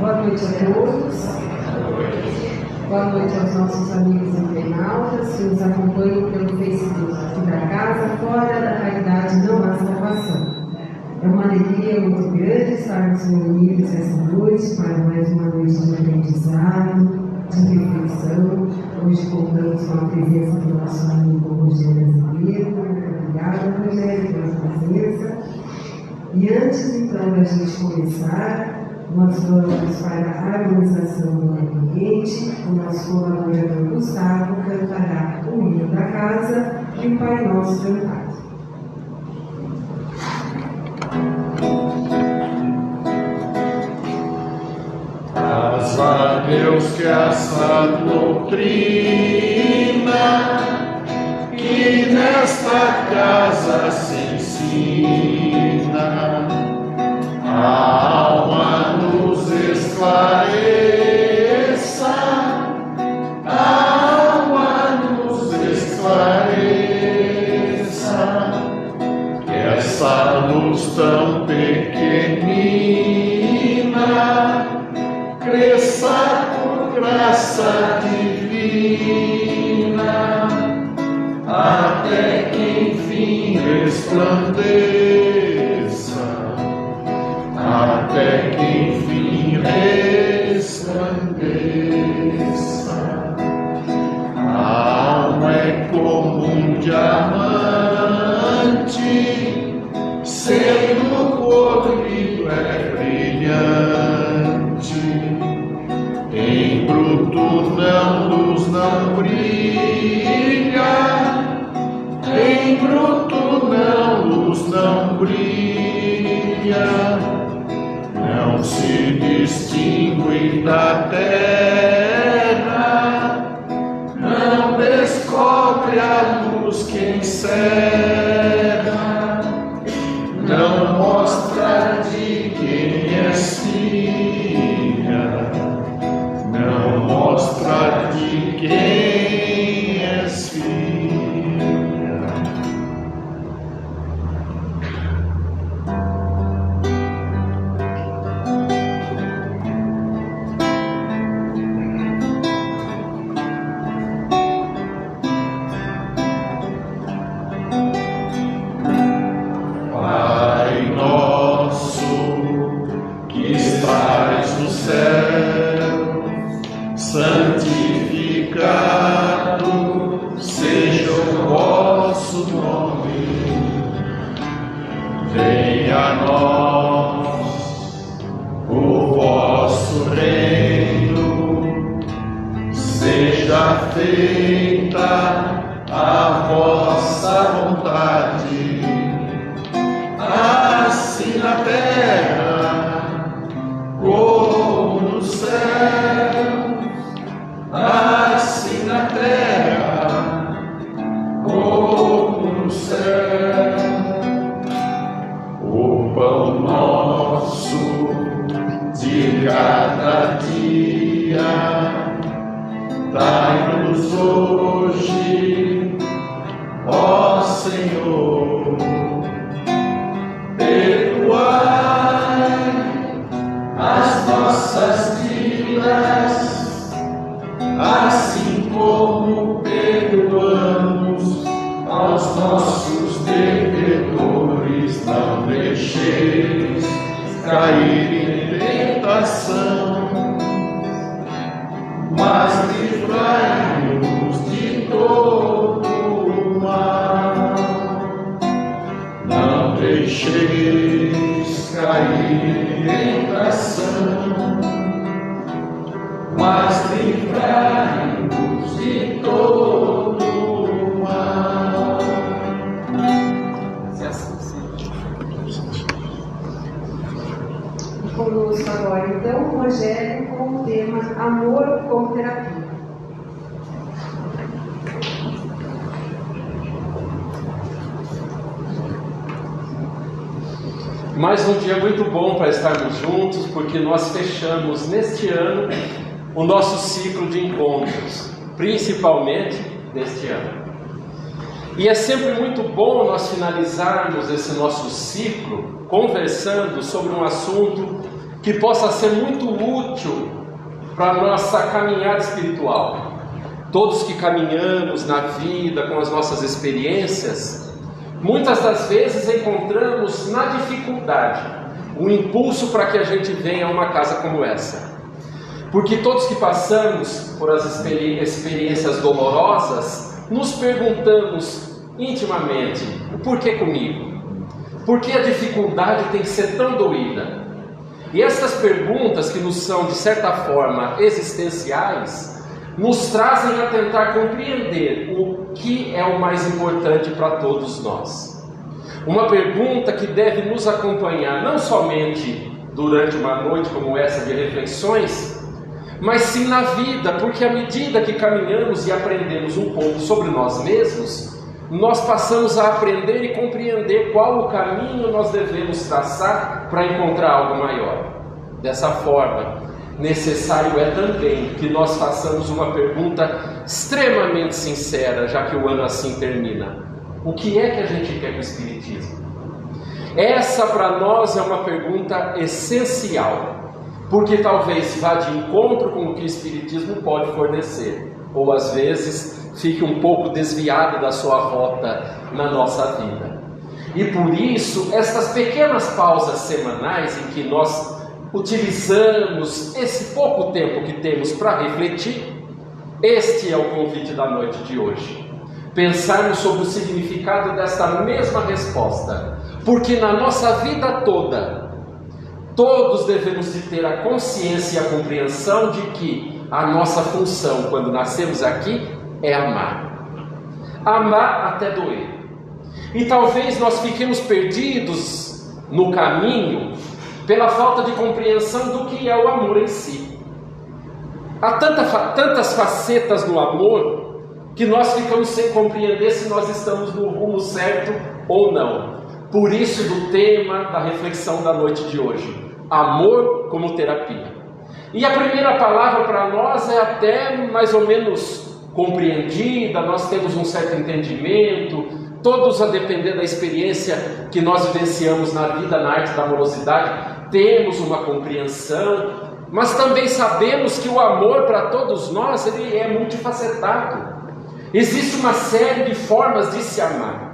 Boa noite a todos. Boa noite aos nossos amigos internautas que nos acompanham pelo Facebook aqui da casa, fora da caridade não há salvação. É uma alegria muito grande estarmos reunidos essa noite para mais uma noite de aprendizado, de reflexão. Hoje contamos com a presença do nosso amigo Rogério Azevedo. Muito obrigada, Rogério, pela presença. E antes então da gente começar, nós vamos para a harmonização do ambiente. O nosso colaborador Gustavo cantará o hino da casa e o Pai Nosso cantado. Graças a Deus que essa doutrina que nesta casa se ensina, a alma nos esclareça, a alma nos esclareça, que essa luz tão pequenina cresça por graça divina, até que enfim resplandeça, até que enfim resplandeça. A alma é como um diamante, sendo colorido é brilhante. Em bruto luz não brilha, em bruto luz não brilha, não se distingue da terra, não descobre a luz que encerra, não mostra de quem é filha, não mostra de quem és filha. Pai nosso que estás no céu, santificado seja o vosso nome. Venha a nós o vosso reino, seja feita a vossa vontade, assim na terra como no céu, assim na terra como no céu. O pão nosso de cada dia dai-nos hoje, ó Senhor. Perdoai as nossas dívidas, assim como perdoamos aos nossos devedores. Não deixeis cair em tentação, mas livrai-nos de todo o mal. Não deixeis cair em tentação, mas livrai-nos de todo o mal. E conosco agora, então, o Rogério com o tema Amor como Terapia. Mais um dia muito bom para estarmos juntos, porque nós fechamos neste ano o nosso ciclo de encontros, principalmente deste ano. E é sempre muito bom nós finalizarmos esse nosso ciclo conversando sobre um assunto que que possa ser muito útil para a nossa caminhada espiritual. Todos que caminhamos na vida com as nossas experiências, muitas das vezes encontramos na dificuldade um impulso para que a gente venha a uma casa como essa. Porque todos que passamos por as experiências dolorosas, nos perguntamos intimamente: o porquê comigo? Por que a dificuldade tem que ser tão doída? E essas perguntas, que nos são de certa forma existenciais, nos trazem a tentar compreender o que é o mais importante para todos nós. Uma pergunta que deve nos acompanhar não somente durante uma noite como essa de reflexões, mas sim na vida, porque à medida que caminhamos e aprendemos um pouco sobre nós mesmos, nós passamos a aprender e compreender qual o caminho nós devemos traçar para encontrar algo maior. Dessa forma, necessário é também que nós façamos uma pergunta extremamente sincera, já que o ano assim termina: o que é que a gente quer com o Espiritismo? Essa para nós é uma pergunta essencial, porque talvez vá de encontro com o que o Espiritismo pode fornecer, ou às vezes fique um pouco desviado da sua rota na nossa vida. E por isso, estas pequenas pausas semanais em que nós utilizamos esse pouco tempo que temos para refletir, este é o convite da noite de hoje. Pensarmos sobre o significado desta mesma resposta, porque na nossa vida toda, todos devemos de ter a consciência e a compreensão de que a nossa função, quando nascemos aqui, é amar. Amar até doer. E talvez nós fiquemos perdidos no caminho pela falta de compreensão do que é o amor em si. Há tantas facetas no amor que nós ficamos sem compreender se nós estamos no rumo certo ou não. Por isso do tema da reflexão da noite de hoje: amor como terapia. E a primeira palavra para nós é até mais ou menos compreendida, nós temos um certo entendimento, todos a depender da experiência que nós vivenciamos na vida, na arte da amorosidade, temos uma compreensão, mas também sabemos que o amor para todos nós, ele é multifacetado. Existe uma série de formas de se amar.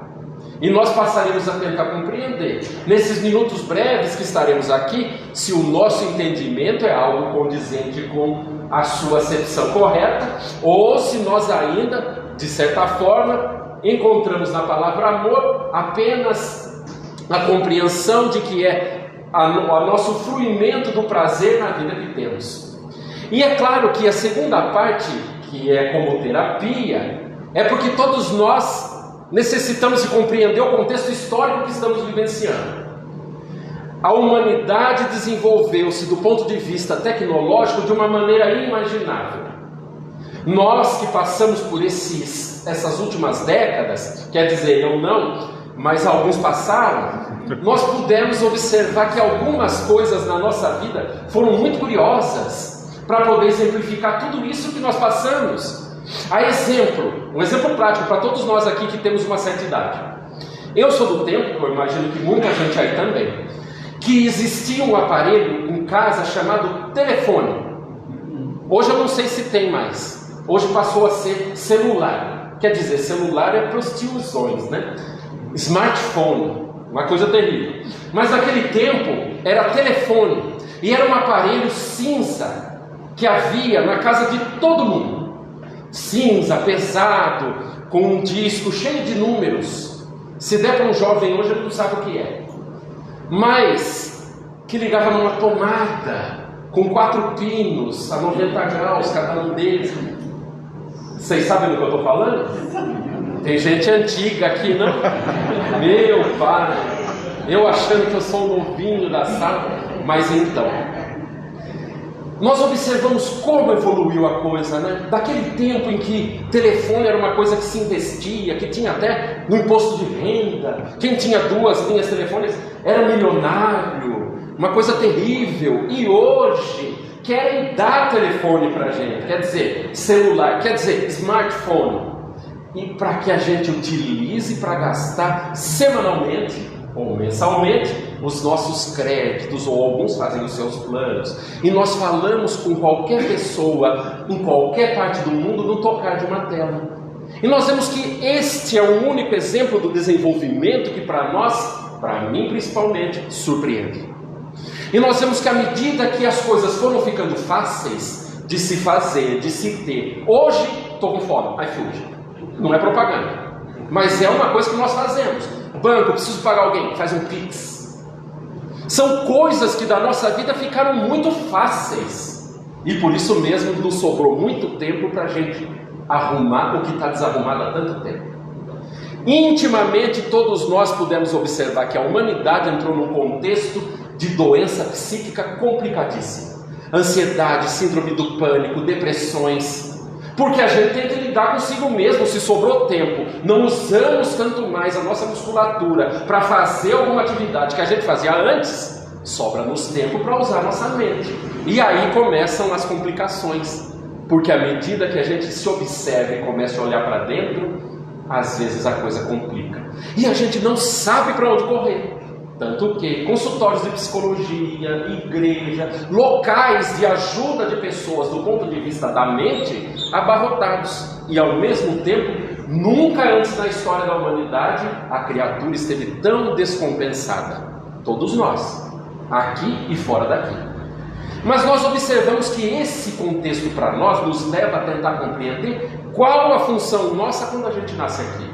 E nós passaremos a tentar compreender, nesses minutos breves que estaremos aqui, se o nosso entendimento é algo condizente com a sua acepção correta, ou se nós ainda, de certa forma, encontramos na palavra amor apenas a compreensão de que é o nosso fruimento do prazer na vida que temos. E é claro que a segunda parte, que é como terapia, é porque todos nós necessitamos de compreender o contexto histórico que estamos vivenciando. A humanidade desenvolveu-se do ponto de vista tecnológico de uma maneira inimaginável. Nós que passamos por essas últimas décadas, quer dizer, eu não, mas alguns passaram, nós pudemos observar que algumas coisas na nossa vida foram muito curiosas para poder exemplificar tudo isso que nós passamos. Um exemplo prático para todos nós aqui que temos uma certa idade. Eu sou do tempo, eu imagino que muita gente aí também, que existia um aparelho em casa chamado telefone. Hoje eu não sei se tem mais. Hoje passou a ser celular. Quer dizer, celular é para os tiozões, né? Smartphone, uma coisa terrível. Mas naquele tempo era telefone. E era um aparelho cinza que havia na casa de todo mundo. Cinza, pesado, com um disco cheio de números. Se der para um jovem hoje, ele não sabe o que é. Mas que ligava numa tomada com 4 pinos a 90 graus cada um deles. Vocês sabem do que eu estou falando? Tem gente antiga aqui, não? Meu pai, eu achando que eu sou o novinho da sala. Mas então, nós observamos como evoluiu a coisa, né? Daquele tempo em que telefone era uma coisa que se investia, que tinha até no imposto de renda. Quem tinha 2 linhas telefônicas era milionário, uma coisa terrível. E hoje querem dar telefone para a gente, quer dizer, celular, quer dizer, smartphone. E para que a gente utilize para gastar semanalmente ou mensalmente, os nossos créditos, ou alguns fazem os seus planos, e nós falamos com qualquer pessoa, em qualquer parte do mundo, no tocar de uma tela. E nós vemos que este é o único exemplo do desenvolvimento que para nós, para mim principalmente, surpreende. E nós vemos que à medida que as coisas foram ficando fáceis de se fazer, de se ter, hoje estou com fome, iFood, não é propaganda, mas é uma coisa que nós fazemos. Banco, preciso pagar alguém, faz um Pix. São coisas que da nossa vida ficaram muito fáceis, e por isso mesmo nos sobrou muito tempo para a gente arrumar o que está desarrumado há tanto tempo. Intimamente todos nós pudemos observar que a humanidade entrou num contexto de doença psíquica complicadíssima. Ansiedade, síndrome do pânico, depressões. Porque a gente tem que lidar consigo mesmo. Se sobrou tempo, não usamos tanto mais a nossa musculatura para fazer alguma atividade que a gente fazia antes, sobra-nos tempo para usar a nossa mente. E aí começam as complicações. Porque à medida que a gente se observa e começa a olhar para dentro, às vezes a coisa complica. E a gente não sabe para onde correr. Tanto que consultórios de psicologia, igreja, locais de ajuda de pessoas do ponto de vista da mente, abarrotados. E ao mesmo tempo, nunca antes na história da humanidade a criatura esteve tão descompensada. Todos nós, aqui e fora daqui. Mas nós observamos que esse contexto para nós nos leva a tentar compreender qual a função nossa quando a gente nasce aqui.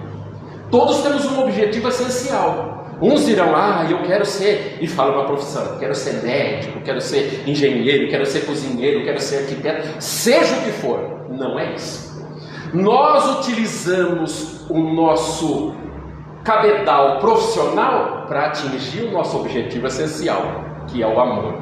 Todos temos um objetivo essencial. Uns dirão, eu quero ser, e fala uma profissão, quero ser médico, quero ser engenheiro, quero ser cozinheiro, quero ser arquiteto, seja o que for. Não é isso. Nós utilizamos o nosso cabedal profissional para atingir o nosso objetivo essencial, que é o amor.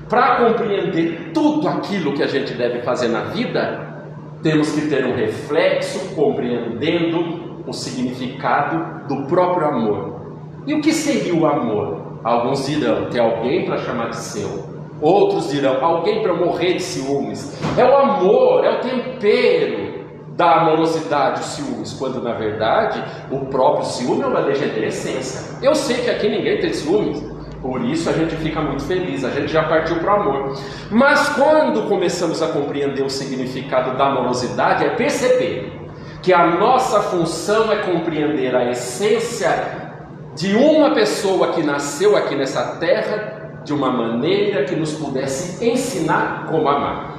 Para compreender tudo aquilo que a gente deve fazer na vida, temos que ter um reflexo compreendendo o significado do próprio amor. E o que seria o amor? Alguns dirão, ter alguém para chamar de seu. Outros dirão, alguém para morrer de ciúmes. É o amor, é o tempero da amorosidade, os ciúmes. Quando na verdade, o próprio ciúme é uma degenerescência. Eu sei que aqui ninguém tem ciúmes, por isso a gente fica muito feliz, a gente já partiu para o amor. Mas quando começamos a compreender o significado da amorosidade, é perceber que a nossa função é compreender a essência de uma pessoa que nasceu aqui nessa terra de uma maneira que nos pudesse ensinar como amar.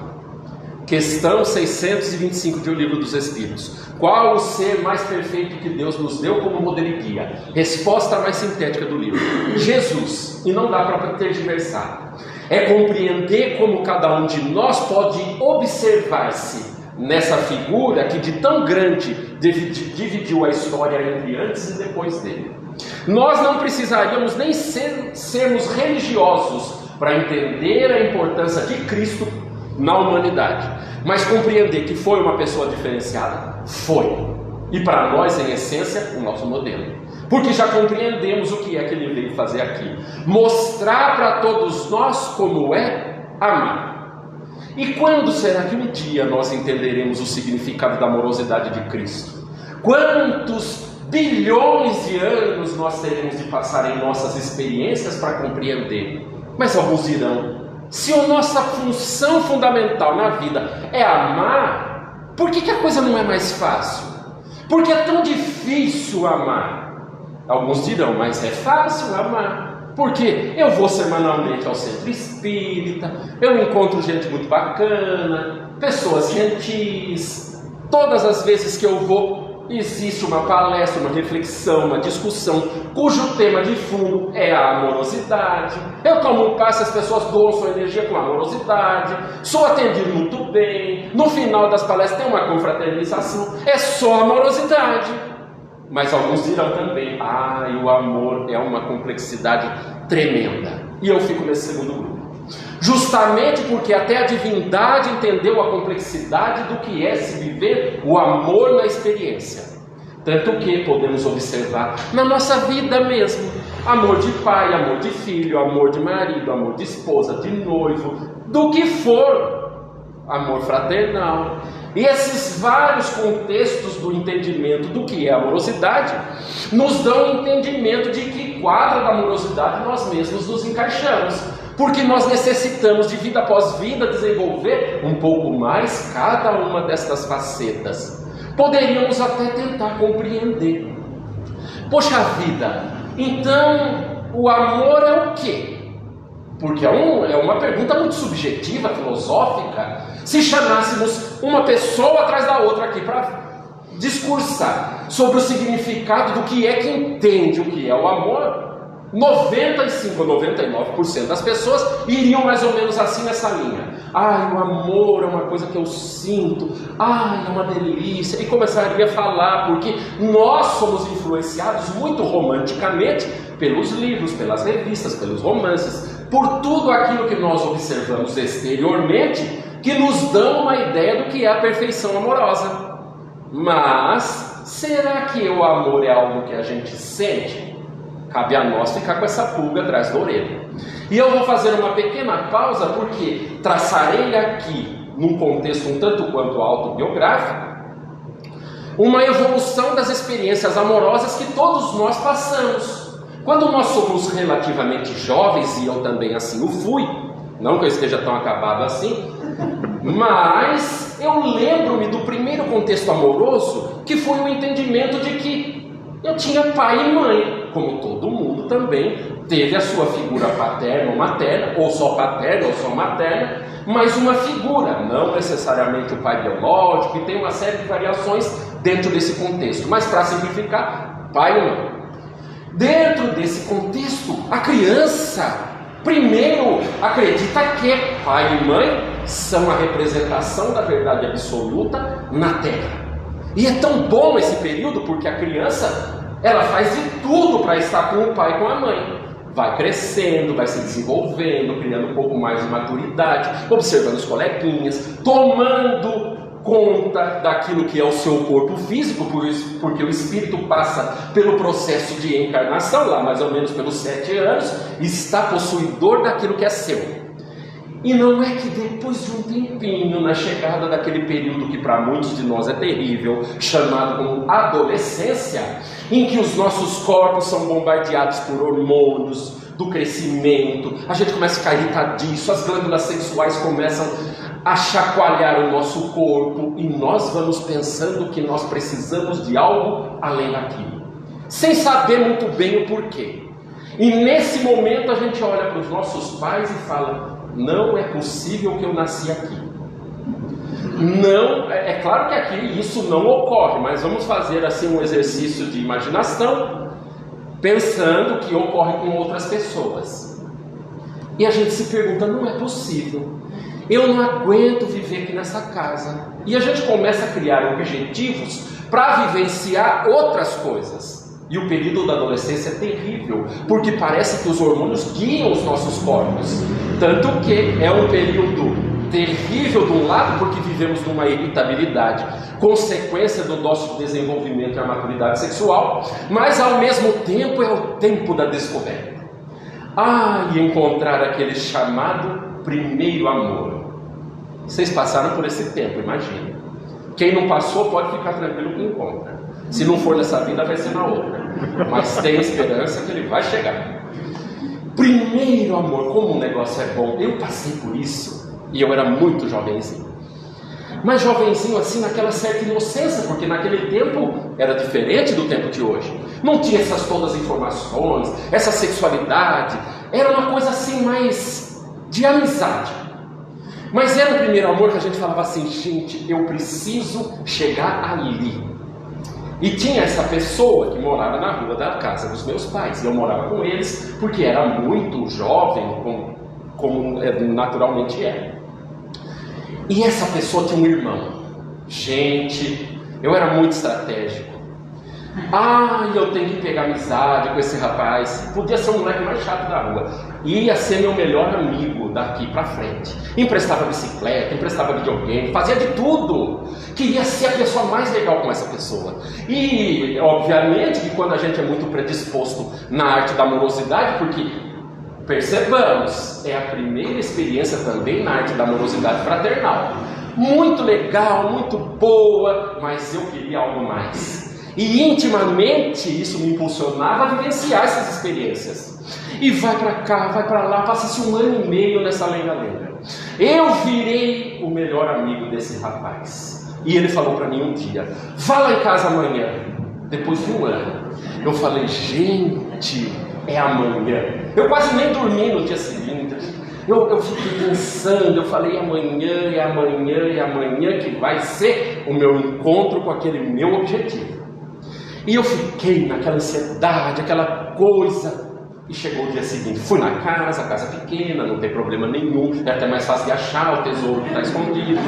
Questão 625 de O Livro dos Espíritos. Qual o ser mais perfeito que Deus nos deu como modelo e guia? Resposta mais sintética do livro: Jesus. E não dá para tergiversar. É compreender como cada um de nós pode observar-se nessa figura que de tão grande dividiu a história entre antes e depois dele. Nós não precisaríamos nem sermos religiosos para entender a importância de Cristo na humanidade, mas compreender que foi uma pessoa diferenciada, foi, e para nós em essência o nosso modelo, porque já compreendemos o que é que ele veio fazer aqui, mostrar para todos nós como é amar. E quando será que um dia nós entenderemos o significado da amorosidade de Cristo? Quantos bilhões de anos nós teremos de passar em nossas experiências para compreender? Mas alguns dirão, se a nossa função fundamental na vida é amar, por que a coisa não é mais fácil? Por que é tão difícil amar? Alguns dirão, mas é fácil amar, porque eu vou semanalmente ao centro espírita, eu encontro gente muito bacana, pessoas gentis, todas as vezes que eu vou, existe uma palestra, uma reflexão, uma discussão, cujo tema de fundo é a amorosidade. Eu tomo um passe, as pessoas doam sua energia com amorosidade, sou atendido muito bem, no final das palestras tem uma confraternização, é só amorosidade. Mas alguns dirão também, o amor é uma complexidade tremenda. E eu fico nesse segundo grupo. Justamente porque até a divindade entendeu a complexidade do que é se viver o amor na experiência. Tanto que podemos observar na nossa vida mesmo, amor de pai, amor de filho, amor de marido, amor de esposa, de noivo, do que for, amor fraternal. E esses vários contextos do entendimento do que é amorosidade nos dão um entendimento de que quadro da amorosidade nós mesmos nos encaixamos, porque nós necessitamos de vida após vida desenvolver um pouco mais cada uma destas facetas. Poderíamos até tentar compreender. Poxa vida, então o amor é o quê? Porque é uma pergunta muito subjetiva, filosófica. Se chamássemos uma pessoa atrás da outra aqui para discursar sobre o significado do que é que entende o que é o amor, 95 ou 99% das pessoas iriam mais ou menos assim nessa linha. Ai, o amor é uma coisa que eu sinto. Ai, é uma delícia. E começaria a falar, porque nós somos influenciados muito romanticamente pelos livros, pelas revistas, pelos romances, por tudo aquilo que nós observamos exteriormente, que nos dão uma ideia do que é a perfeição amorosa. Mas, será que o amor é algo que a gente sente? Cabe a nós ficar com essa pulga atrás da orelha. E eu vou fazer uma pequena pausa, porque traçarei aqui, num contexto um tanto quanto autobiográfico, uma evolução das experiências amorosas que todos nós passamos. Quando nós somos relativamente jovens, e eu também assim o fui, não que eu esteja tão acabado assim, mas eu lembro-me do primeiro contexto amoroso, que foi o entendimento de que eu tinha pai e mãe, como todo mundo também teve a sua figura paterna ou materna, ou só paterna ou só materna, mas uma figura, não necessariamente o pai biológico, e tem uma série de variações dentro desse contexto, mas para simplificar, pai e mãe. Dentro desse contexto, a criança primeiro acredita que pai e mãe são a representação da verdade absoluta na Terra. E é tão bom esse período porque a criança, ela faz de tudo para estar com o pai e com a mãe. Vai crescendo, vai se desenvolvendo, criando um pouco mais de maturidade, observando os coleguinhas, tomando conta daquilo que é o seu corpo físico, porque o espírito passa pelo processo de encarnação, lá mais ou menos pelos 7 anos, está possuidor daquilo que é seu. E não é que depois de um tempinho, na chegada daquele período que para muitos de nós é terrível, chamado como adolescência, em que os nossos corpos são bombardeados por hormônios do crescimento, a gente começa a ficar irritadiço, as glândulas sexuais começam a chacoalhar o nosso corpo e nós vamos pensando que nós precisamos de algo além daquilo, sem saber muito bem o porquê. E nesse momento a gente olha para os nossos pais e fala: não é possível que eu nasci aqui. Não, é claro que aqui isso não ocorre, mas vamos fazer assim um exercício de imaginação, pensando que ocorre com outras pessoas. E a gente se pergunta: não é possível, eu não aguento viver aqui nessa casa. E a gente começa a criar objetivos para vivenciar outras coisas. E o período da adolescência é terrível, porque parece que os hormônios guiam os nossos corpos. Tanto que é um período terrível de um lado, porque vivemos numa irritabilidade, consequência do nosso desenvolvimento e a maturidade sexual, mas ao mesmo tempo é o tempo da descoberta. E encontrar aquele chamado primeiro amor. Vocês passaram por esse tempo, imagina. Quem não passou pode ficar tranquilo que encontra. Se não for nessa vida, vai ser na outra. Mas tem esperança que ele vai chegar. Primeiro amor, como o negócio é bom. Eu passei por isso e eu era muito jovenzinho. Mas jovenzinho assim, naquela certa inocência, porque naquele tempo era diferente do tempo de hoje. Não tinha essas todas as informações, essa sexualidade. Era uma coisa assim mais de amizade. Mas era o primeiro amor que a gente falava assim: gente, eu preciso chegar ali. E tinha essa pessoa que morava na rua da casa dos meus pais. Eu morava com eles porque era muito jovem, como naturalmente é. E essa pessoa tinha um irmão. Gente, eu era muito estratégico. Eu tenho que pegar amizade com esse rapaz. Podia ser o moleque mais chato da rua. Ia ser meu melhor amigo daqui pra frente. Emprestava bicicleta, emprestava videogame, fazia de tudo. Queria ser a pessoa mais legal com essa pessoa. E, obviamente, que quando a gente é muito predisposto na arte da amorosidade, porque, percebamos, é a primeira experiência também na arte da amorosidade fraternal. muito legal, muito boa, mas eu queria algo mais. E intimamente isso me impulsionava a vivenciar essas experiências. E vai para cá, vai para lá, passa-se 1 ano e meio nessa lenga-lenga. Eu virei o melhor amigo desse rapaz. E ele falou para mim um dia: vá lá em casa amanhã. Depois de 1 ano. Eu falei: gente, é amanhã. Eu quase nem dormi no dia seguinte. Eu fiquei pensando, eu falei: amanhã, é amanhã, é amanhã que vai ser o meu encontro com aquele meu objetivo. E eu fiquei naquela ansiedade, aquela coisa. E chegou o dia seguinte, fui na casa, a casa pequena, não tem problema nenhum, é até mais fácil de achar o tesouro que está escondido.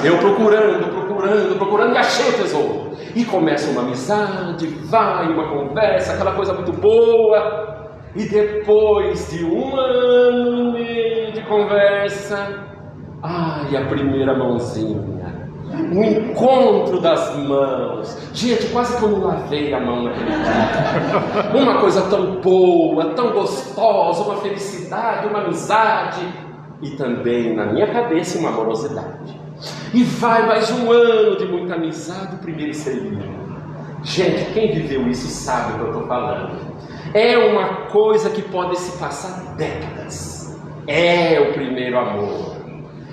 Eu procurando e achei o tesouro. E começa uma amizade, vai uma conversa, aquela coisa muito boa. E depois de 1 ano e meio de conversa, ai, a primeira mãozinha. O encontro das mãos. Gente, quase que eu não lavei a mão naquele dia. Uma coisa tão boa, tão gostosa, uma felicidade, uma amizade. E também, na minha cabeça, uma amorosidade. E vai mais 1 ano de muita amizade, o primeiro selinho. Gente, quem viveu isso sabe o que eu estou falando. É uma coisa que pode se passar décadas. É o primeiro amor.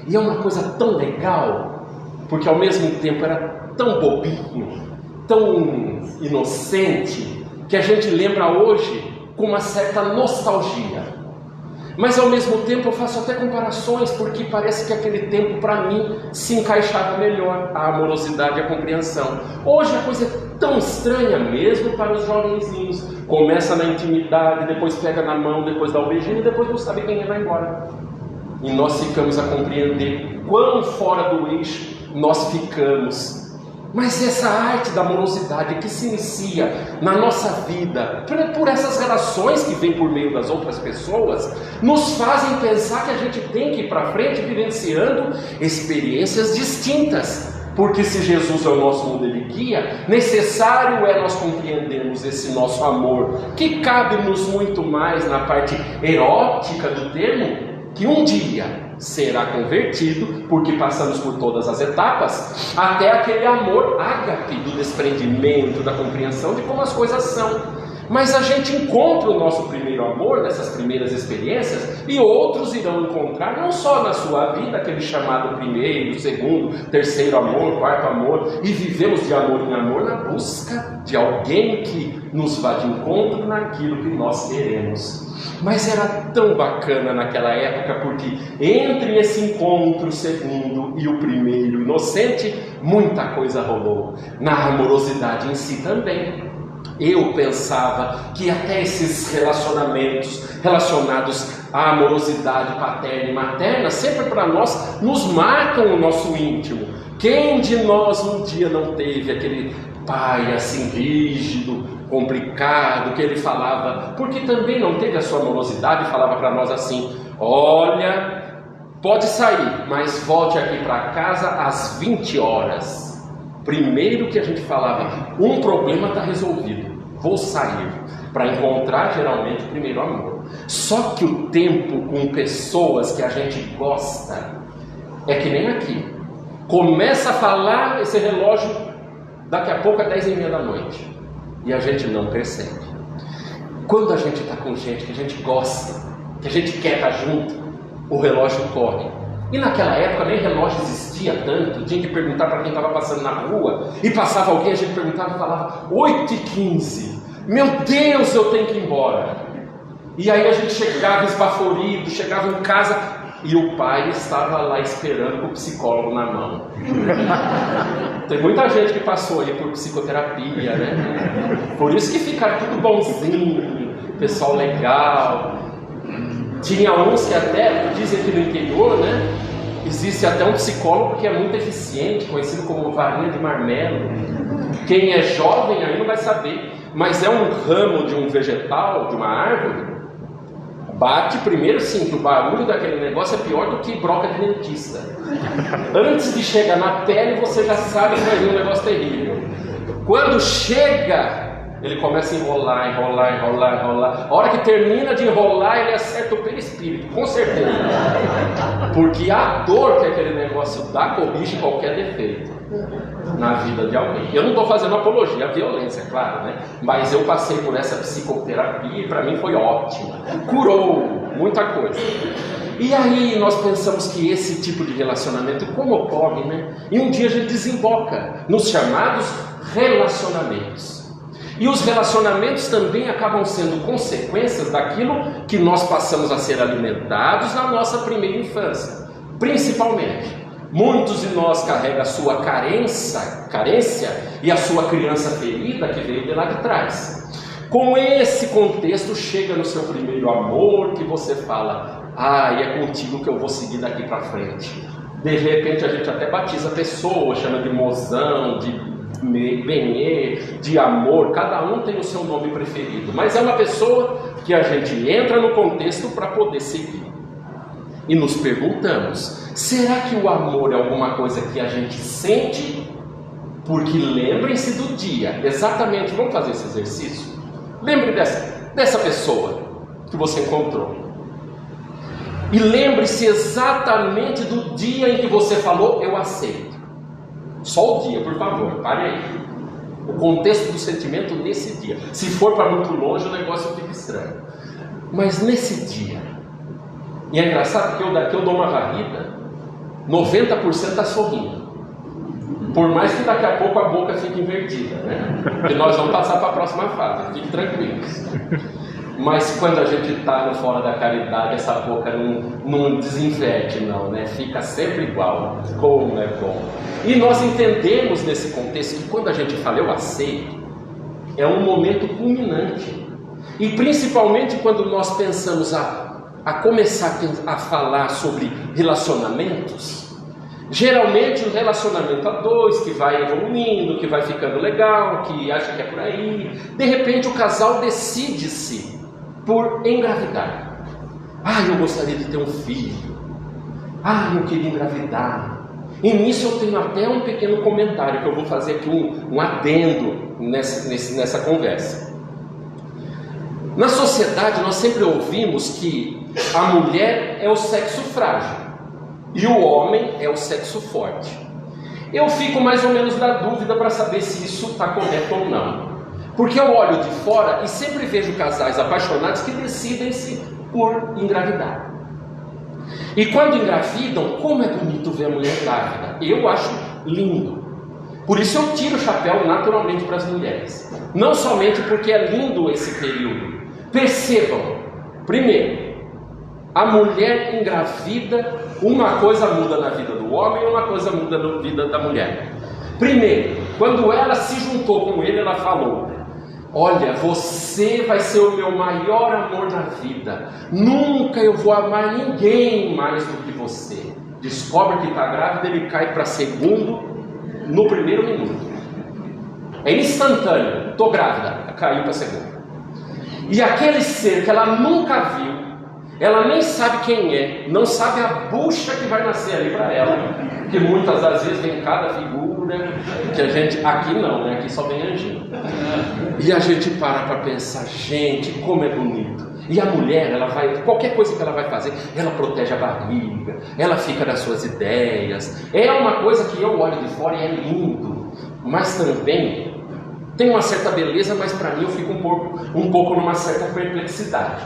E é uma coisa tão legal, porque ao mesmo tempo era tão bobinho, tão inocente, que a gente lembra hoje com uma certa nostalgia. Mas ao mesmo tempo eu faço até comparações, porque parece que aquele tempo para mim se encaixava melhor, a amorosidade e a compreensão. Hoje a coisa é tão estranha mesmo para os jovenzinhos. Começa na intimidade, depois pega na mão, depois dá um beijinho e depois não sabe quem é, vai embora. E nós ficamos a compreender quão fora do eixo nós ficamos. Mas essa arte da amorosidade que se inicia na nossa vida, por essas relações que vêm por meio das outras pessoas, nos fazem pensar que a gente tem que ir para frente vivenciando experiências distintas. Porque se Jesus é o nosso modelo e guia, necessário é nós compreendermos esse nosso amor, que cabe-nos muito mais na parte erótica do termo, que um dia será convertido, porque passamos por todas as etapas, até aquele amor ágape do desprendimento, da compreensão de como as coisas são. Mas a gente encontra o nosso primeiro amor nessas primeiras experiências, e outros irão encontrar, não só na sua vida, aquele chamado primeiro, segundo, terceiro amor, quarto amor, e vivemos de amor em amor na busca de alguém que nos vá de encontro naquilo que nós queremos. Mas era tão bacana naquela época, porque entre esse encontro segundo e o primeiro inocente, muita coisa rolou. Na amorosidade em si também. Eu pensava que até esses relacionamentos relacionados à amorosidade paterna e materna, sempre para nós, nos marcam o nosso íntimo. Quem de nós um dia não teve aquele pai assim rígido, complicado, que ele falava, porque também não teve a sua amorosidade, e falava para nós assim: olha, pode sair, mas volte aqui para casa às 20 horas. Primeiro que a gente falava, um problema está resolvido, vou sair, para encontrar geralmente o primeiro amor. Só que o tempo com pessoas que a gente gosta é que nem aqui. Começa a falar esse relógio, daqui a pouco é 10h30 da noite. E a gente não percebe. Quando a gente está com gente que a gente gosta, que a gente quer estar junto, o relógio corre. E naquela época nem relógio existia tanto, tinha que perguntar para quem estava passando na rua, e passava alguém, a gente perguntava e falava 8h15, meu Deus, eu tenho que ir embora. E aí a gente chegava esbaforido, chegava em casa, e o pai estava lá esperando com o psicólogo na mão. Tem muita gente que passou aí por psicoterapia, né? Por isso que fica tudo bonzinho, pessoal legal. Tinha uns que até, dizem que no interior, né? Existe até um psicólogo que é muito eficiente, conhecido como varinha de marmelo. Quem é jovem aí não vai saber, mas é um ramo de um vegetal, de uma árvore. Bate primeiro sim, que o barulho daquele negócio é pior do que broca de dentista. Antes de chegar na pele, você já sabe que vai vir um negócio terrível. Quando chega, ele começa a enrolar. A hora que termina de enrolar, ele acerta o perispírito, com certeza. Porque a dor que aquele negócio dá corrige qualquer defeito na vida de alguém. Eu não estou fazendo apologia à violência, claro, né? Mas eu passei por essa psicoterapia e para mim foi ótima. Curou muita coisa. E aí nós pensamos que esse tipo de relacionamento, como ocorre, né? E um dia a gente desemboca nos chamados relacionamentos. E os relacionamentos também acabam sendo consequências daquilo que nós passamos a ser alimentados na nossa primeira infância. Principalmente, muitos de nós carregam a sua carência e a sua criança ferida que veio de lá de trás. Com esse contexto, chega no seu primeiro amor que você fala: é contigo que eu vou seguir daqui para frente. De repente a gente até batiza a pessoa, chama de mozão, de benê, de amor, cada um tem o seu nome preferido, mas é uma pessoa que a gente entra no contexto para poder seguir. E nos perguntamos: será que o amor é alguma coisa que a gente sente? Porque lembrem-se do dia, exatamente, vamos fazer esse exercício. Lembre dessa pessoa que você encontrou. E lembre-se exatamente do dia em que você falou: eu aceito. Só o dia, por favor, pare aí. O contexto do sentimento nesse dia. Se for para muito longe, o negócio fica estranho. Mas nesse dia, e é engraçado que daqui eu dou uma varrida, 90% está sorrindo. Por mais que daqui a pouco a boca fique invertida, né? Porque nós vamos passar para a próxima fase, fiquem tranquilos. Mas quando a gente está no fora da caridade, essa boca não desinverte, não, né? Fica sempre igual. Como é bom. E nós entendemos nesse contexto que quando a gente fala eu aceito, é um momento culminante. E principalmente quando nós pensamos a começar a falar sobre relacionamentos, geralmente um relacionamento a dois, que vai evoluindo, que vai ficando legal, que acha que é por aí, de repente o casal decide-se por engravidar. Eu gostaria de ter um filho. Eu queria engravidar. E nisso eu tenho até um pequeno comentário que eu vou fazer aqui, um adendo nessa conversa. Na sociedade nós sempre ouvimos que a mulher é o sexo frágil e o homem é o sexo forte. Eu fico mais ou menos na dúvida para saber se isso está correto ou não. Porque eu olho de fora e sempre vejo casais apaixonados que decidem-se por engravidar. E quando engravidam, como é bonito ver a mulher grávida. Eu acho lindo. Por isso eu tiro o chapéu naturalmente para as mulheres. Não somente porque é lindo esse período. Percebam, primeiro, a mulher engravida, uma coisa muda na vida do homem e uma coisa muda na vida da mulher. Primeiro, quando ela se juntou com ele, ela falou: olha, você vai ser o meu maior amor na vida. Nunca eu vou amar ninguém mais do que você. Descobre que está grávida, ele cai para segundo no primeiro minuto. É instantâneo. Estou grávida. Caiu para segundo. E aquele ser que ela nunca viu, ela nem sabe quem é, não sabe a bucha que vai nascer ali para ela. Que muitas das vezes vem cada figura, que a gente, aqui não, né? Aqui só vem anjinho. E a gente para pensar: gente, como é bonito. E a mulher, ela vai, qualquer coisa que ela vai fazer, ela protege a barriga, ela fica nas suas ideias. É uma coisa que eu olho de fora e é lindo, mas também tem uma certa beleza, mas para mim eu fico um pouco numa certa perplexidade.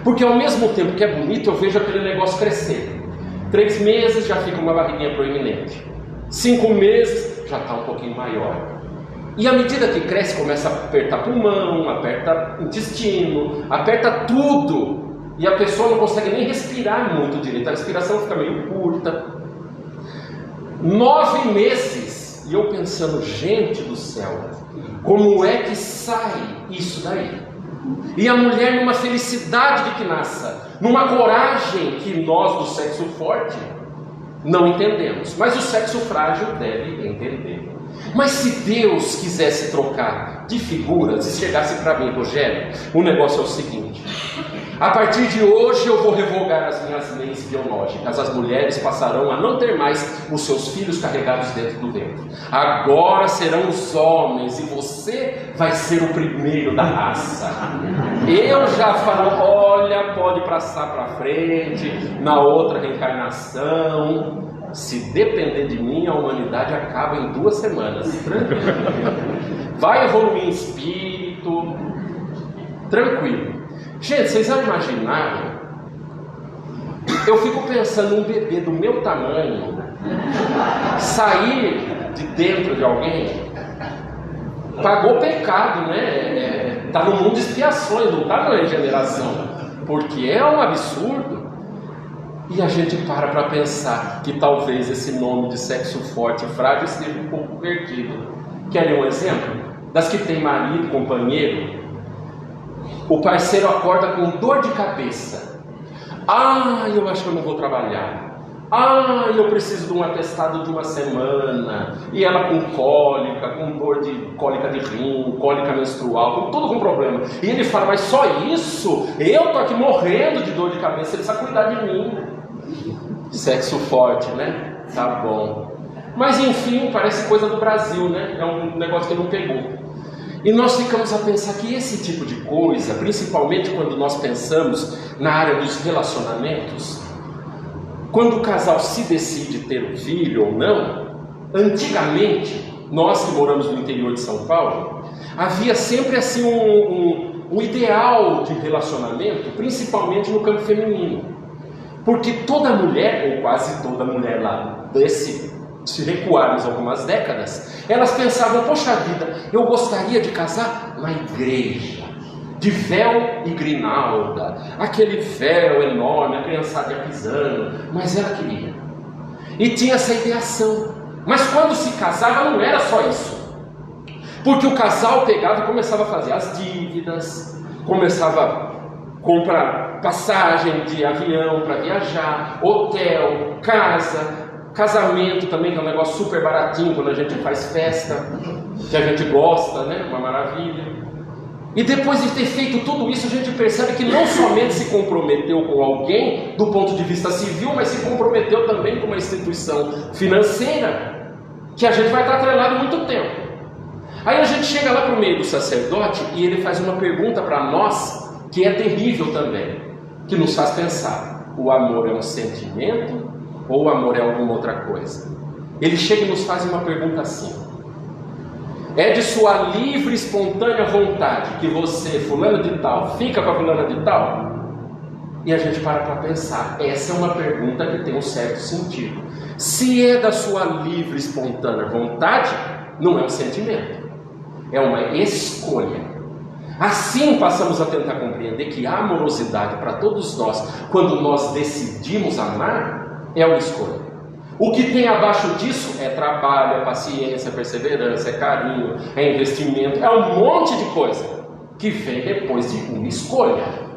Porque ao mesmo tempo que é bonito, eu vejo aquele negócio crescer. 3 meses já fica uma barriguinha proeminente. 5 meses já está um pouquinho maior. E à medida que cresce, começa a apertar pulmão, aperta intestino, aperta tudo. E a pessoa não consegue nem respirar muito direito. A respiração fica meio curta. 9 meses. E eu pensando: gente do céu, como é que sai isso daí? E a mulher numa felicidade de que nasça, numa coragem que nós do sexo forte não entendemos, mas o sexo frágil deve entender. Mas se Deus quisesse trocar de figuras e chegasse para mim: Rogério, o negócio é o seguinte, A partir de hoje eu vou revogar as minhas leis biológicas. As mulheres passarão a não ter mais os seus filhos carregados dentro do ventre. Agora serão os homens e você vai ser o primeiro da raça. Eu já falo, olha, pode passar para frente, na outra reencarnação. Se depender de mim, a humanidade acaba em 2 semanas. Vai evoluir em espírito, tranquilo. Gente, vocês já imaginaram? Eu fico pensando, um bebê do meu tamanho sair de dentro de alguém, pagou pecado, né? Está no mundo de expiações, não está na regeneração, porque é um absurdo. E a gente para pensar que talvez esse nome de sexo forte e frágil esteja um pouco perdido. Querem um exemplo? Das que tem marido, companheiro, o parceiro acorda com dor de cabeça. Eu acho que eu não vou trabalhar. Eu preciso de um atestado de 1 semana. E ela com cólica, com dor de cólica de rim, cólica menstrual, tudo com problema. E ele fala, mas só isso? Eu tô aqui morrendo de dor de cabeça, ele precisa cuidar de mim. Sexo forte, né? Tá bom. Mas enfim, parece coisa do Brasil, né? É um negócio que não pegou. E nós ficamos a pensar que esse tipo de coisa, principalmente quando nós pensamos na área dos relacionamentos, quando o casal se decide ter um filho ou não, antigamente, nós que moramos no interior de São Paulo, havia sempre assim um ideal de relacionamento, principalmente no campo feminino. Porque toda mulher, ou quase toda mulher lá se recuarmos algumas décadas, elas pensavam, poxa vida, eu gostaria de casar na igreja, de véu e grinalda, aquele véu enorme, a criançada ia pisando, mas ela queria. E tinha essa ideação. Mas quando se casava não era só isso. Porque o casal pegava e começava a fazer as dívidas, começava a comprar passagem de avião para viajar, hotel, casa, casamento também, que é um negócio super baratinho quando a gente faz festa, que a gente gosta, né? Uma maravilha. E depois de ter feito tudo isso, a gente percebe que não somente se comprometeu com alguém do ponto de vista civil, mas se comprometeu também com uma instituição financeira, que a gente vai estar atrelado muito tempo. Aí a gente chega lá para o meio do sacerdote e ele faz uma pergunta para nós, que é terrível também, que nos faz pensar: o amor é um sentimento ou o amor é alguma outra coisa? Ele chega e nos faz uma pergunta assim: é de sua livre, espontânea vontade que você, fulano de tal, fica com a fulana de tal? E a gente para pensar. Essa é uma pergunta que tem um certo sentido. Se é da sua livre, espontânea vontade, não é um sentimento, é uma escolha. Assim passamos a tentar compreender que a amorosidade para todos nós, quando nós decidimos amar, é uma escolha. O que tem abaixo disso é trabalho, é paciência, é perseverança, é carinho, é investimento, é um monte de coisa que vem depois de uma escolha.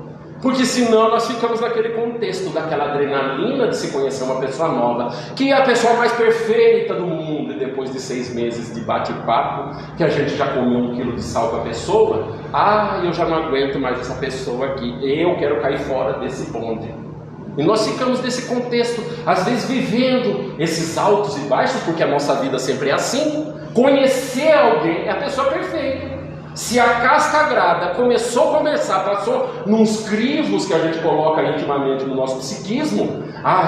Porque senão nós ficamos naquele contexto daquela adrenalina de se conhecer uma pessoa nova, que é a pessoa mais perfeita do mundo, e depois de 6 meses de bate-papo, que a gente já comeu 1 quilo de sal com a pessoa, eu já não aguento mais essa pessoa aqui, eu quero cair fora desse bonde. E nós ficamos nesse contexto, às vezes vivendo esses altos e baixos, porque a nossa vida sempre é assim. Conhecer alguém é a pessoa perfeita. Se a casca agrada começou a conversar, passou nos crivos que a gente coloca intimamente no nosso psiquismo,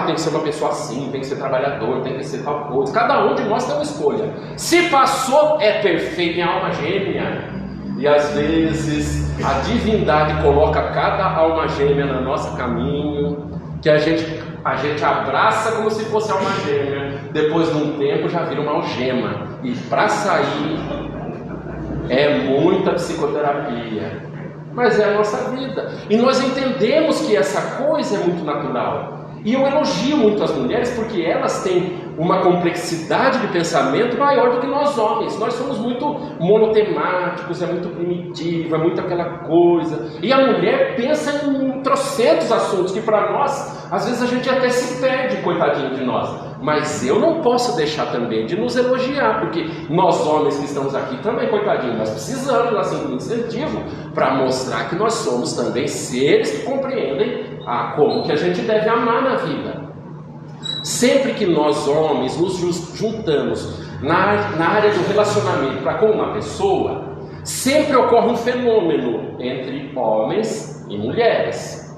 tem que ser uma pessoa assim, tem que ser trabalhador, tem que ser tal coisa. Cada um de nós tem uma escolha. Se passou, é perfeito, em alma gêmea. E às vezes a divindade coloca cada alma gêmea no nosso caminho, que a gente abraça como se fosse alma gêmea. Depois de um tempo já vira uma algema. E para sair é muita psicoterapia. Mas é a nossa vida. E nós entendemos que essa coisa é muito natural. E eu elogio muito as mulheres porque elas têm uma complexidade de pensamento maior do que nós homens. Nós somos muito monotemáticos, é muito primitivo, é muito aquela coisa. E a mulher pensa em trocentos assuntos que para nós, às vezes a gente até se perde, coitadinho de nós. Mas eu não posso deixar também de nos elogiar, porque nós homens que estamos aqui também, coitadinho, nós precisamos assim, de um incentivo para mostrar que nós somos também seres que compreendem como que a gente deve amar na vida. Sempre que nós homens nos juntamos na área do relacionamento para com uma pessoa, sempre ocorre um fenômeno entre homens e mulheres.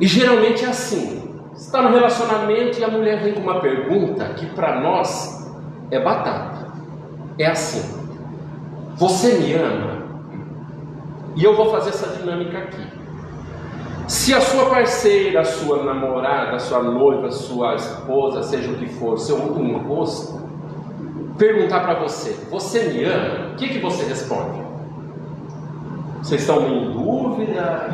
E geralmente é assim: está no relacionamento e a mulher vem com uma pergunta que para nós é batata. É assim: você me ama? E eu vou fazer essa dinâmica aqui. Se a sua parceira, a sua namorada, a sua noiva, a sua esposa, seja o que for, seu encosto, perguntar para você: você me ama? O que você responde? Vocês estão em dúvida?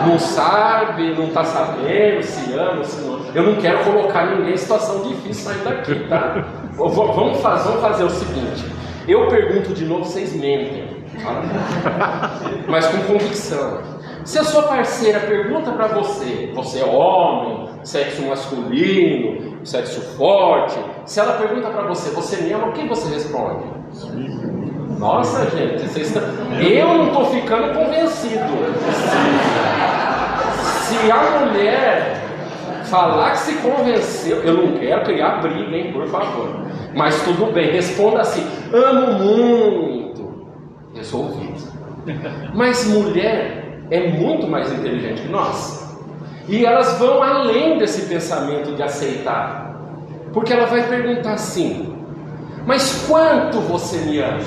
Não sabe, não está sabendo se ama, se não. Eu não quero colocar ninguém em situação difícil sair daqui, tá? Vamos fazer o seguinte: eu pergunto de novo, vocês mentem, mas com convicção. Se a sua parceira pergunta para você, você é homem, sexo masculino, sexo forte, se ela pergunta para você, você me ama, o que você responde? Nossa, gente, eu não estou ficando convencido. Se a mulher falar que se convenceu, eu não quero criar briga, hein, por favor. Mas tudo bem, responda assim: amo muito. Resolvido. Mas mulher é muito mais inteligente que nós. E elas vão além desse pensamento de aceitar. Porque ela vai perguntar assim: mas quanto você me ama?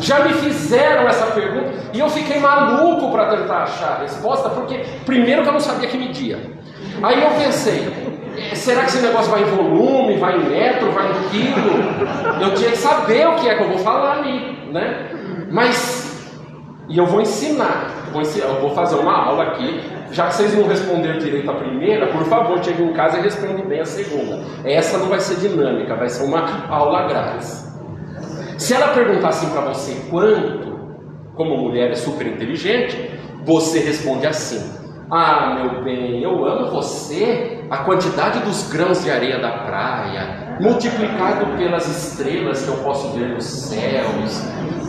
Já me fizeram essa pergunta e eu fiquei maluco para tentar achar a resposta, porque primeiro que eu não sabia que media. Aí eu pensei: será que esse negócio vai em volume, vai em metro, vai em quilo? Eu tinha que saber o que é que eu vou falar ali, né? E eu vou ensinar, eu vou fazer uma aula aqui. Já que vocês não responderam direito a primeira, por favor, chegue em casa e responde bem a segunda. Essa não vai ser dinâmica, vai ser uma aula grátis. Se ela perguntar assim para você quanto, como mulher é super inteligente, você responde assim: ah, meu bem, eu amo você, a quantidade dos grãos de areia da praia, multiplicado pelas estrelas que eu posso ver nos céus.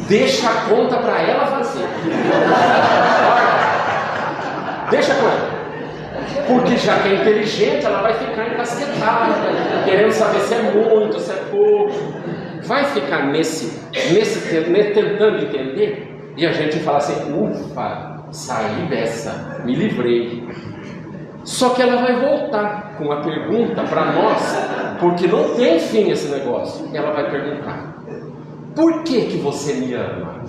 Deixa a conta para ela fazer. Deixa com ela. Porque já que é inteligente, ela vai ficar encasquetada, querendo saber se é muito, se é pouco. Vai ficar tentando entender. E a gente fala assim: ufa, saí dessa, me livrei. Só que ela vai voltar com a pergunta para nós, porque não tem fim esse negócio. Ela vai perguntar: por que você me ama?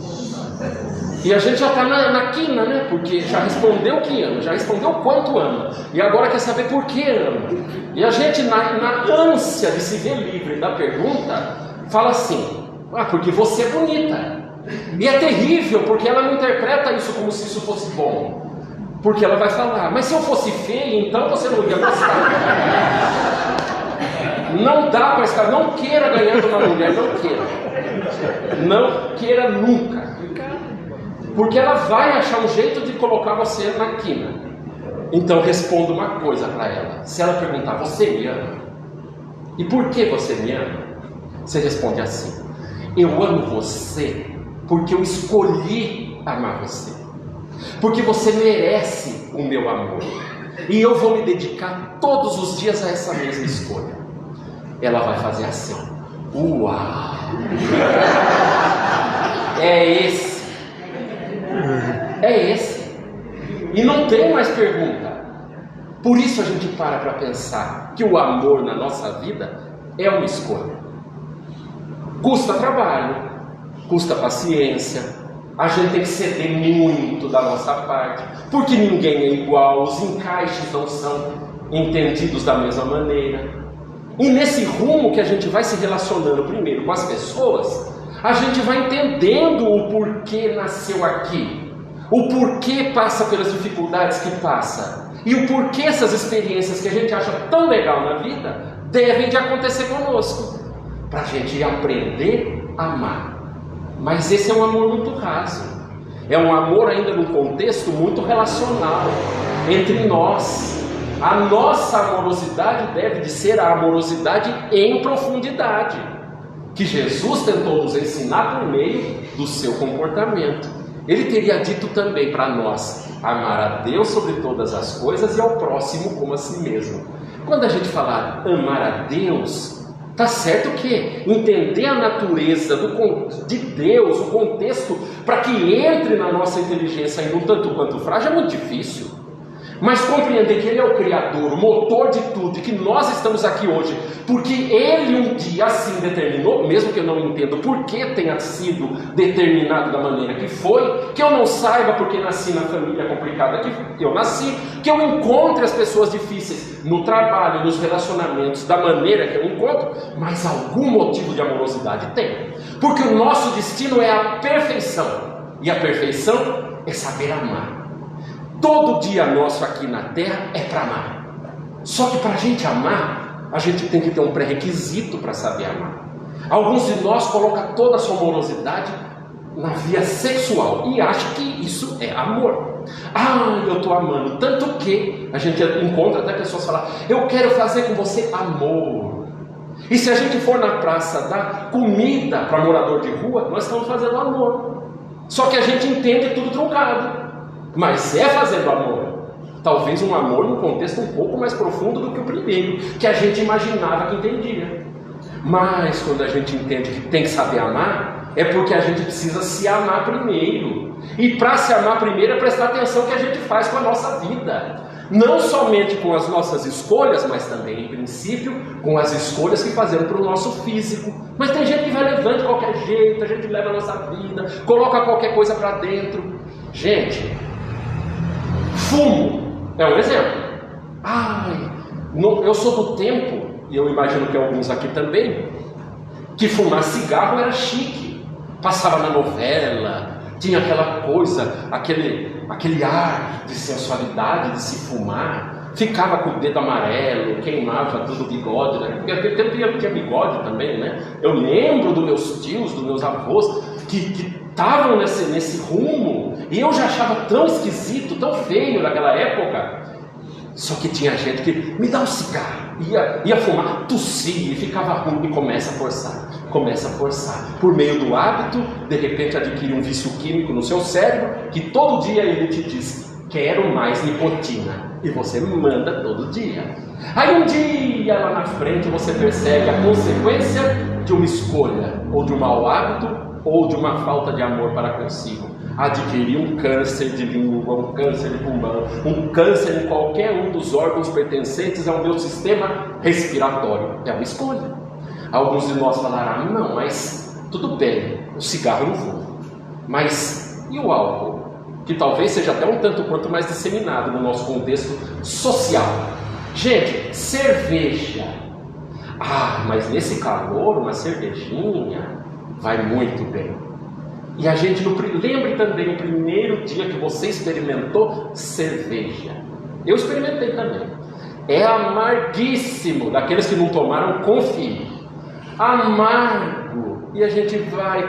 E a gente já está na quina, né? Porque já respondeu que ama, já respondeu quanto ama, e agora quer saber por que ama. E a gente, na ânsia de se ver livre da pergunta, fala assim: ah, porque você é bonita. E é terrível, porque ela não interpreta isso como se isso fosse bom. Porque ela vai falar: mas se eu fosse feia, então você não ia gostar. Não dá para estar, não queira ganhar de uma mulher, não queira. Não queira nunca. Porque ela vai achar um jeito de colocar você na quina. Então responda uma coisa para ela. Se ela perguntar: você me ama? E por que você me ama? Você responde assim: eu amo você porque eu escolhi amar você. Porque você merece o meu amor. E eu vou me dedicar todos os dias a essa mesma escolha. Ela vai fazer assim: uau! É esse. É esse. E não tem mais pergunta. Por isso a gente para pensar que o amor na nossa vida é uma escolha. Custa trabalho, custa paciência. A gente tem que ceder muito da nossa parte, porque ninguém é igual, os encaixes não são entendidos da mesma maneira. E nesse rumo que a gente vai se relacionando primeiro com as pessoas, a gente vai entendendo o porquê nasceu aqui, o porquê passa pelas dificuldades que passa. E o porquê essas experiências que a gente acha tão legal na vida devem de acontecer conosco, para a gente aprender a amar. Mas esse é um amor muito raso, é um amor ainda num contexto muito relacional entre nós. A nossa amorosidade deve de ser a amorosidade em profundidade, que Jesus tentou nos ensinar por meio do seu comportamento. Ele teria dito também para nós amar a Deus sobre todas as coisas e ao próximo como a si mesmo. Quando a gente falar amar a Deus, tá certo que entender a natureza de Deus, o contexto, para que entre na nossa inteligência ainda um tanto quanto frágil, é muito difícil. Mas compreender que Ele é o Criador, o motor de tudo, e que nós estamos aqui hoje, porque Ele um dia assim determinou, mesmo que eu não entenda por que tenha sido determinado da maneira que foi, que eu não saiba porque nasci na família complicada que eu nasci, que eu encontre as pessoas difíceis no trabalho, nos relacionamentos, da maneira que eu encontro, mas algum motivo de amorosidade tem. Porque o nosso destino é a perfeição, e a perfeição é saber amar. Todo dia nosso aqui na Terra é para amar. Só que para a gente amar, a gente tem que ter um pré-requisito para saber amar. Alguns de nós colocam toda a sua amorosidade na via sexual e acham que isso é amor. Ah, eu estou amando. Tanto que a gente encontra até pessoas falar: eu quero fazer com você amor. E se a gente for na praça dar comida para morador de rua, nós estamos fazendo amor. Só que a gente entende tudo truncado. Mas é fazendo amor. Talvez um amor num contexto um pouco mais profundo do que o primeiro, que a gente imaginava que entendia. Mas quando a gente entende que tem que saber amar, é porque a gente precisa se amar primeiro. E para se amar primeiro é prestar atenção no que a gente faz com a nossa vida. Não somente com as nossas escolhas, mas também, em princípio, com as escolhas que fazemos para o nosso físico. Mas tem gente que vai levando de qualquer jeito, a gente leva a nossa vida, coloca qualquer coisa para dentro. Gente, fumo é um exemplo. Eu sou do tempo, e eu imagino que alguns aqui também, que fumar cigarro era chique. Passava na novela, tinha aquela coisa, aquele ar de sensualidade de se fumar. Ficava com o dedo amarelo, queimava tudo o bigode, né? Porque naquele tempo tinha bigode também, né? Eu lembro dos meus tios, dos meus avós, que estavam nesse rumo, e eu já achava tão esquisito, tão feio naquela época. Só que tinha gente que me dá um cigarro, ia fumar, tossia e ficava ruim, e começa a forçar. Por meio do hábito, de repente adquire um vício químico no seu cérebro, que todo dia ele te diz: quero mais nicotina. E você manda todo dia. Aí um dia lá na frente você percebe a consequência de uma escolha, ou de um mau hábito, ou de uma falta de amor para consigo. Adquirir um câncer de língua, um câncer de pulmão, um câncer em qualquer um dos órgãos pertencentes ao meu sistema respiratório. É uma escolha. Alguns de nós falaram: não, mas tudo bem, o cigarro eu não fumo. Mas e o álcool? Que talvez seja até um tanto quanto mais disseminado no nosso contexto social. Gente, cerveja. Mas nesse calor, uma cervejinha vai muito bem. E a gente lembre também o primeiro dia que você experimentou cerveja. Eu experimentei também. É amarguíssimo, daqueles que não tomaram, confie. Amargo. E a gente vai,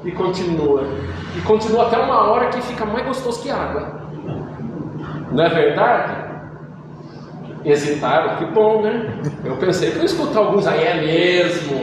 e continua até uma hora que fica mais gostoso que água. Não é verdade? Hesitaram, que bom, né? Eu pensei que eu ia escutar alguns, aí é mesmo.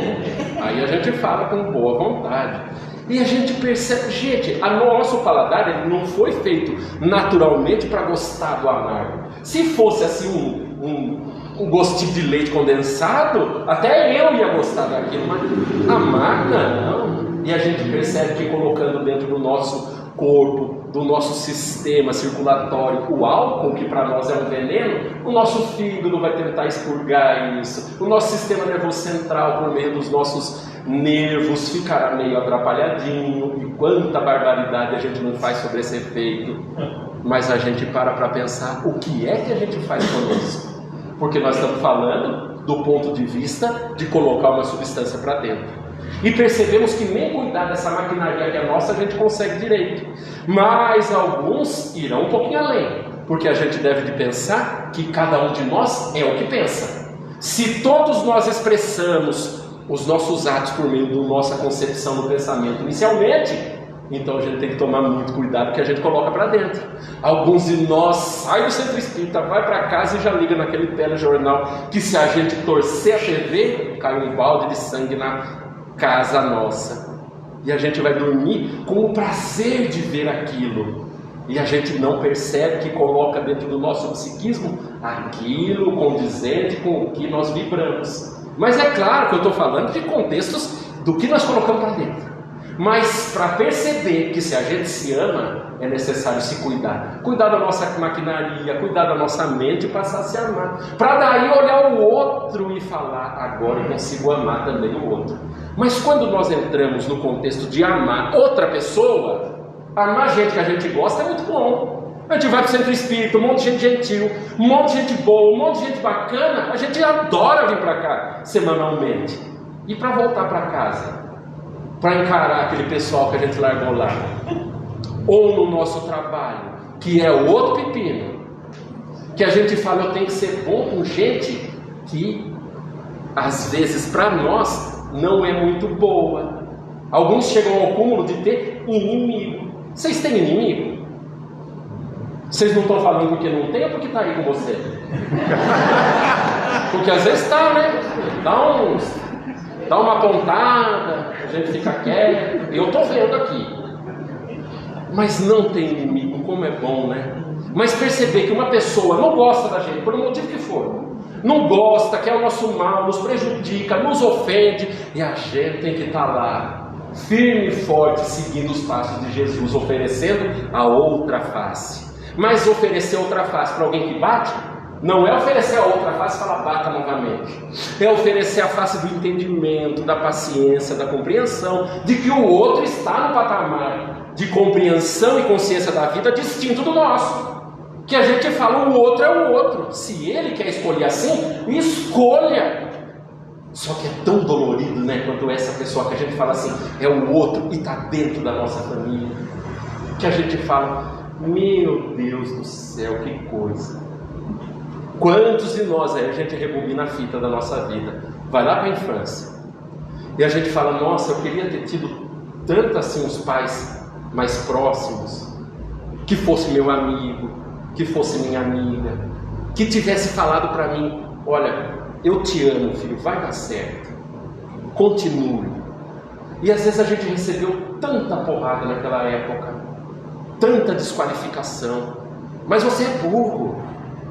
Aí a gente fala com boa vontade. E a gente percebe, gente, o nosso paladar ele não foi feito naturalmente para gostar do amargo. Se fosse assim um gostinho de leite condensado, até eu ia gostar daquilo, mas amargo não. E a gente percebe que colocando dentro do nosso corpo, do nosso sistema circulatório, o álcool, que para nós é um veneno, o nosso fígado vai tentar expurgar isso, o nosso sistema nervoso central, por meio dos nossos nervos, ficará meio atrapalhadinho, e quanta barbaridade a gente não faz sobre esse efeito. Mas a gente para pensar o que é que a gente faz conosco, porque nós estamos falando do ponto de vista de colocar uma substância para dentro. E percebemos que nem cuidar dessa maquinaria que é nossa a gente consegue direito. Mas alguns irão um pouquinho além. Porque a gente deve de pensar que cada um de nós é o que pensa. Se todos nós expressamos os nossos atos por meio da nossa concepção do pensamento inicialmente, então a gente tem que tomar muito cuidado que a gente coloca para dentro. Alguns de nós saem do centro espírita, vai para casa e já liga naquele telejornal que se a gente torcer a TV, cai um balde de sangue na casa nossa. E a gente vai dormir com o prazer de ver aquilo. E a gente não percebe que coloca dentro do nosso psiquismo aquilo condizente com o que nós vibramos. Mas é claro que eu estou falando de contextos do que nós colocamos para dentro. Mas para perceber que se a gente se ama, é necessário se cuidar. Cuidar da nossa maquinaria, cuidar da nossa mente e passar a se amar. Para daí olhar o outro e falar, agora eu consigo amar também o outro. Mas quando nós entramos no contexto de amar outra pessoa, amar gente que a gente gosta é muito bom. A gente vai para o centro espírita, um monte de gente gentil, um monte de gente boa, um monte de gente bacana. A gente adora vir para cá semanalmente. E para voltar para casa, para encarar aquele pessoal que a gente largou lá, ou no nosso trabalho, que é o outro pepino, que a gente fala, eu tenho que ser bom com gente que às vezes para nós não é muito boa. Alguns chegam ao cúmulo de ter inimigo. Vocês têm inimigo? Vocês não estão falando porque não tem ou porque está aí com você? Porque às vezes está, né? Dá uma pontada, a gente fica quieto. Eu estou vendo aqui. Mas não tem inimigo, como é bom, né? Mas perceber que uma pessoa não gosta da gente, por um motivo que for, não gosta, quer o nosso mal, nos prejudica, nos ofende, e a gente tem que estar lá, firme e forte, seguindo os passos de Jesus, oferecendo a outra face. Mas oferecer outra face para alguém que bate, não é oferecer a outra face e falar bata novamente. É oferecer a face do entendimento, da paciência, da compreensão, de que o outro está no patamar de compreensão e consciência da vida distinto do nosso. Que a gente fala, o outro é o outro. Se ele quer escolher assim, escolha. Só que é tão dolorido, né, quanto essa pessoa que a gente fala assim, é o outro e está dentro da nossa família. Que a gente fala, meu Deus do céu, que coisa. Quantos de nós aí a gente rebobina a fita da nossa vida? Vai lá para a infância. E a gente fala, nossa, eu queria ter tido tanto assim os pais mais próximos, que fosse meu amigo, que fosse minha amiga, que tivesse falado para mim, olha, eu te amo, filho, vai dar certo, continue. E às vezes a gente recebeu tanta porrada naquela época, tanta desqualificação, mas você é burro,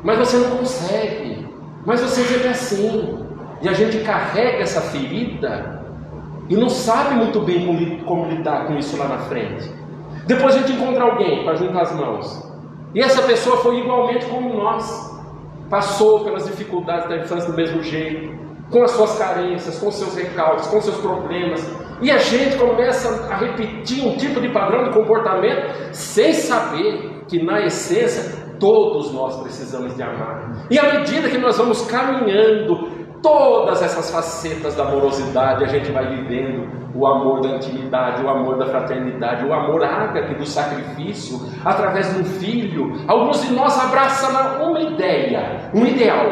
mas você não consegue, mas você sempre é assim. E a gente carrega essa ferida e não sabe muito bem como lidar com isso lá na frente. Depois a gente encontra alguém para juntar as mãos, e essa pessoa foi igualmente como nós, passou pelas dificuldades da infância do mesmo jeito, com as suas carências, com os seus recalques, com os seus problemas, e a gente começa a repetir um tipo de padrão de comportamento sem saber que na essência todos nós precisamos de amar. E à medida que nós vamos caminhando todas essas facetas da amorosidade, a gente vai vivendo o amor da intimidade, o amor da fraternidade, o amor ágape do sacrifício, através de um filho. Alguns de nós abraçam uma ideia, um ideal,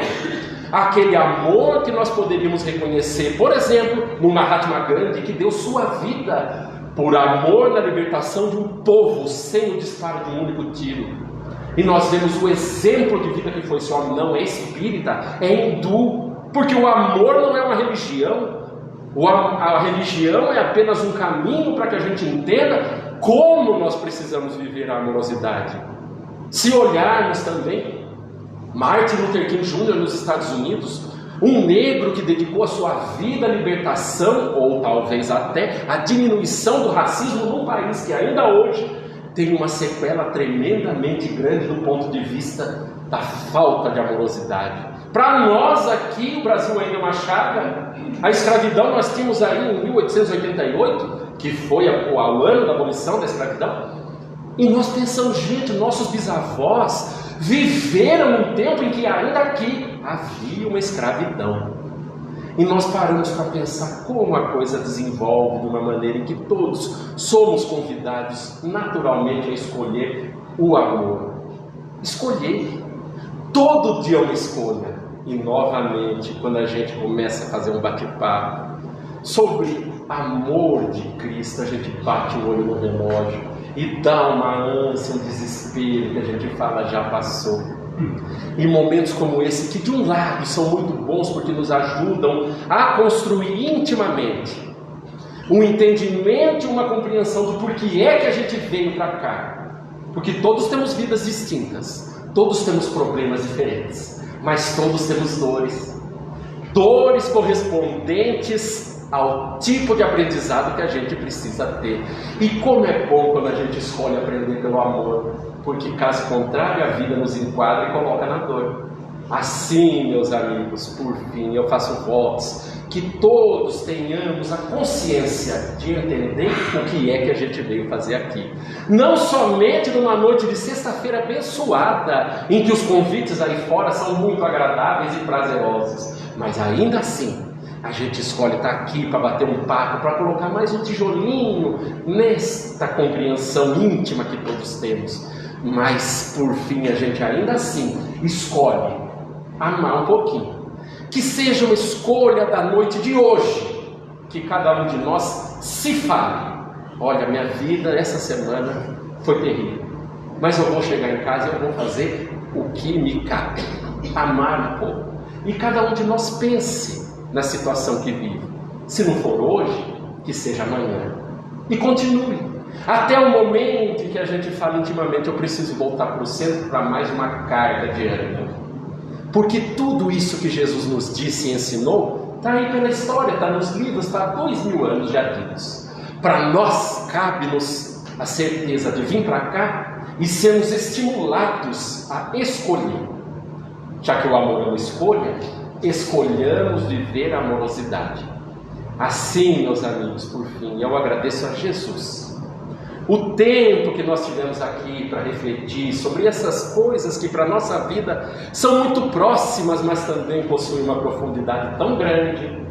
aquele amor que nós poderíamos reconhecer, por exemplo, no Mahatma Gandhi, que deu sua vida por amor na libertação de um povo, sem o disparo de um único tiro. E nós vemos o exemplo de vida que foi esse homem. Não é espírita, é hindu, porque o amor não é uma religião. A religião é apenas um caminho para que a gente entenda como nós precisamos viver a amorosidade. Se olharmos também, Martin Luther King Jr. nos Estados Unidos, um negro que dedicou a sua vida à libertação, ou talvez até à diminuição do racismo num país que ainda hoje tem uma sequela tremendamente grande do ponto de vista da falta de amorosidade. Para nós aqui, o Brasil ainda é uma chaga. A escravidão nós tínhamos aí em 1888, que foi o ano da abolição da escravidão. E nós pensamos, gente, nossos bisavós viveram um tempo em que ainda aqui havia uma escravidão. E nós paramos para pensar como a coisa desenvolve de uma maneira em que todos somos convidados naturalmente a escolher o amor. escolhei. Todo dia é uma escolha. E novamente, quando a gente começa a fazer um bate-papo sobre amor de Cristo, a gente bate o olho no relógio e dá uma ânsia, um desespero que a gente fala, já passou. Em momentos como esse, que de um lado são muito bons porque nos ajudam a construir intimamente um entendimento e uma compreensão do porquê é que a gente veio para cá. Porque todos temos vidas distintas, todos temos problemas diferentes, mas todos temos dores. Dores correspondentes ao tipo de aprendizado que a gente precisa ter. E como é bom quando a gente escolhe aprender pelo amor, porque caso contrário a vida nos enquadra e coloca na dor. Assim, meus amigos, por fim, eu faço votos que todos tenhamos a consciência de entender o que é que a gente veio fazer aqui. Não somente numa noite de sexta-feira abençoada, em que os convites aí fora são muito agradáveis e prazerosos, mas ainda assim, a gente escolhe estar aqui para bater um papo, para colocar mais um tijolinho nesta compreensão íntima que todos temos. Mas, por fim, a gente ainda assim escolhe amar um pouquinho. Que seja uma escolha da noite de hoje, que cada um de nós se fale. Olha, minha vida essa semana foi terrível, mas eu vou chegar em casa e eu vou fazer o que me cabe, amar um pouco. E cada um de nós pense na situação que vive. Se não for hoje, que seja amanhã. E continue. Até o momento em que a gente fala intimamente, eu preciso voltar para o centro para mais uma carga de ânimo. Porque tudo isso que Jesus nos disse e ensinou, está aí pela história, está nos livros, está há 2000 anos já ditos. Para nós, cabe-nos a certeza de vir para cá e sermos estimulados a escolher. Já que o amor é uma escolha, escolhamos viver a amorosidade. Assim, meus amigos, por fim, eu agradeço a Jesus o tempo que nós tivemos aqui para refletir sobre essas coisas que para a nossa vida são muito próximas, mas também possuem uma profundidade tão grande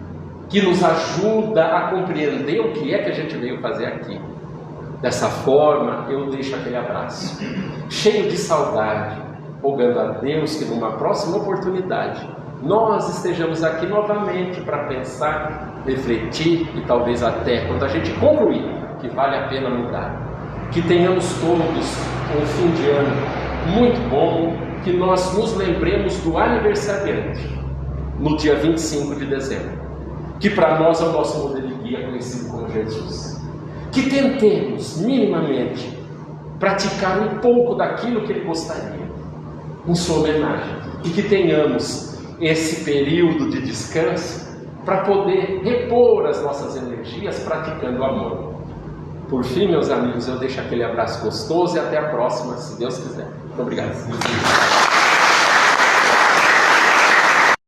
que nos ajuda a compreender o que é que a gente veio fazer aqui. Dessa forma, eu deixo aquele abraço cheio de saudade, rogando a Deus que numa próxima oportunidade nós estejamos aqui novamente para pensar, refletir e talvez até, quando a gente concluir que vale a pena mudar, que tenhamos todos um fim de ano muito bom, que nós nos lembremos do aniversariante no dia 25 de dezembro, que para nós é o nosso modelo de guia conhecido como Jesus. Que tentemos minimamente praticar um pouco daquilo que ele gostaria em sua homenagem, e que tenhamos esse período de descanso para poder repor as nossas energias praticando o amor. Por fim, meus amigos, eu deixo aquele abraço gostoso e até a próxima, se Deus quiser. Muito obrigado.